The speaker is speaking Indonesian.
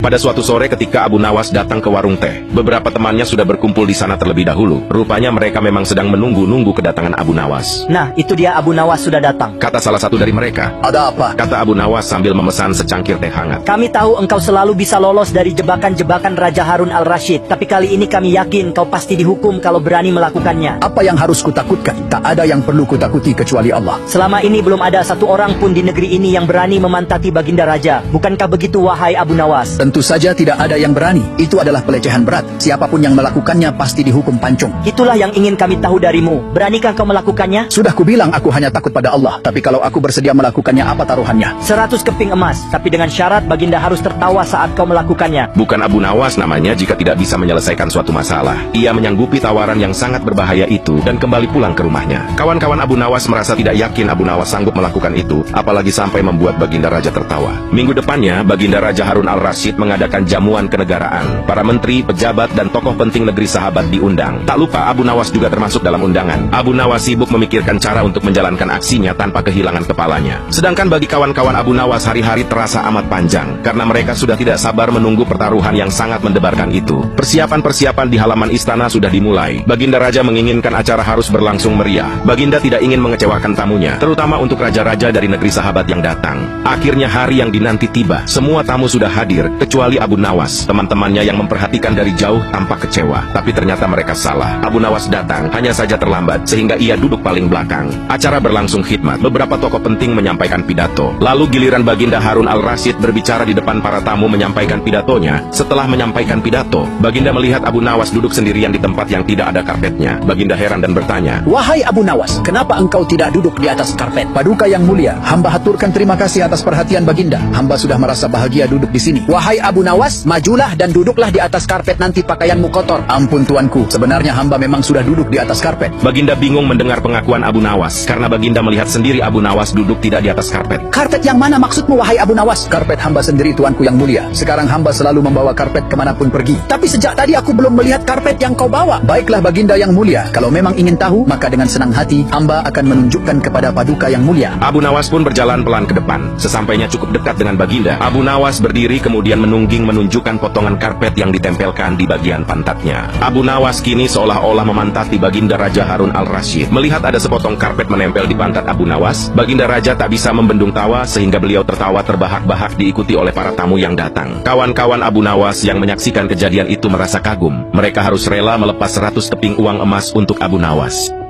Pada suatu sore ketika Abu Nawas datang ke warung teh, beberapa temannya sudah berkumpul di sana terlebih dahulu. Rupanya mereka memang sedang menunggu-nunggu kedatangan Abu Nawas. Nah, itu dia Abu Nawas sudah datang. Kata salah satu dari mereka. Ada apa? Kata Abu Nawas sambil memesan secangkir teh hangat. Kami tahu engkau selalu bisa lolos dari jebakan-jebakan Raja Harun al-Rasyid. Tapi kali ini kami yakin kau pasti dihukum kalau berani melakukannya. Apa yang harus kutakutkan? Tak ada yang perlu kutakuti kecuali Allah. Selama ini belum ada satu orang pun di negeri ini yang berani memantati Baginda Raja. Bukankah begitu, wahai Abu Nawas? Tentu saja tidak ada yang berani. Itu adalah pelecehan berat. Siapapun yang melakukannya pasti dihukum pancung. Itulah yang ingin kami tahu darimu. Beranikah kau melakukannya? Sudah kubilang aku hanya takut pada Allah. Tapi kalau aku bersedia melakukannya, apa taruhannya? 100 keping emas. Tapi dengan syarat Baginda harus tertawa saat kau melakukannya. Bukan Abu Nawas namanya jika tidak bisa menyelesaikan suatu masalah. Ia menyanggupi tawaran yang sangat berbahaya itu dan kembali pulang ke rumahnya. Kawan-kawan Abu Nawas merasa tidak yakin Abu Nawas sanggup melakukan itu, apalagi sampai membuat Baginda Raja tertawa. Minggu depannya, Baginda Raja Harun al-Rasyid mengadakan jamuan kenegaraan. Para menteri, pejabat, dan tokoh penting negeri sahabat diundang. Tak lupa Abu Nawas juga termasuk dalam undangan. Abu Nawas sibuk memikirkan cara untuk menjalankan aksinya tanpa kehilangan kepalanya. Sedangkan bagi kawan-kawan Abu Nawas, hari-hari terasa amat panjang, karena mereka sudah tidak sabar menunggu pertaruhan yang sangat mendebarkan itu. Persiapan-persiapan di halaman istana sudah dimulai. Baginda Raja menginginkan acara harus berlangsung meriah. Baginda tidak ingin mengecewakan tamunya, terutama untuk raja-raja dari negeri sahabat yang datang. Akhirnya hari yang dinanti tiba. Semua tamu sudah hadir, kecuali Abu Nawas. Teman-temannya yang memperhatikan dari jauh tampak kecewa. Tapi ternyata mereka salah. Abu Nawas datang, hanya saja terlambat, sehingga ia duduk paling belakang. Acara berlangsung khidmat. Beberapa tokoh penting menyampaikan pidato. Lalu giliran Baginda Harun al-Rasyid berbicara di depan para tamu menyampaikan pidatonya. Setelah menyampaikan pidato, Baginda melihat Abu Nawas duduk sendirian di tempat yang tidak ada karpetnya. Baginda heran dan bertanya, Wahai Abu Nawas, kenapa engkau tidak duduk di atas karpet? Paduka yang mulia, hamba haturkan terima kasih atas perhatian Baginda. Hamba sudah merasa bahagia duduk di sini. Wahai Abu Nawas, majulah dan duduklah di atas karpet, nanti pakaianmu kotor. Ampun tuanku, sebenarnya hamba memang sudah duduk di atas karpet. Baginda bingung mendengar pengakuan Abu Nawas, karena Baginda melihat sendiri Abu Nawas duduk tidak di atas karpet. Karpet yang mana maksudmu, wahai Abu Nawas? Karpet hamba sendiri, tuanku yang mulia. Sekarang hamba selalu membawa karpet kemanapun pergi. Tapi sejak tadi aku belum melihat karpet yang kau bawa. Baiklah Baginda yang mulia, kalau memang ingin tahu, maka dengan senang hati hamba akan menunjukkan kepada Paduka yang mulia. Abu Nawas pun berjalan pelan ke depan. Sesampainya cukup dekat dengan Baginda, Abu Nawas berdiri kemudian menungging menunjukkan potongan karpet yang ditempelkan di bagian pantatnya. Abu Nawas kini seolah-olah memantati Baginda Raja Harun al-Rasyid. Melihat ada sepotong karpet menempel di pantat Abu Nawas, Baginda Raja tak bisa membendung tawa sehingga beliau tertawa terbahak-bahak diikuti oleh para tamu yang datang. Kawan-kawan Abu Nawas yang menyaksikan kejadian itu merasa kagum. Mereka harus rela melepas 100 keping uang emas untuk Abu Nawas.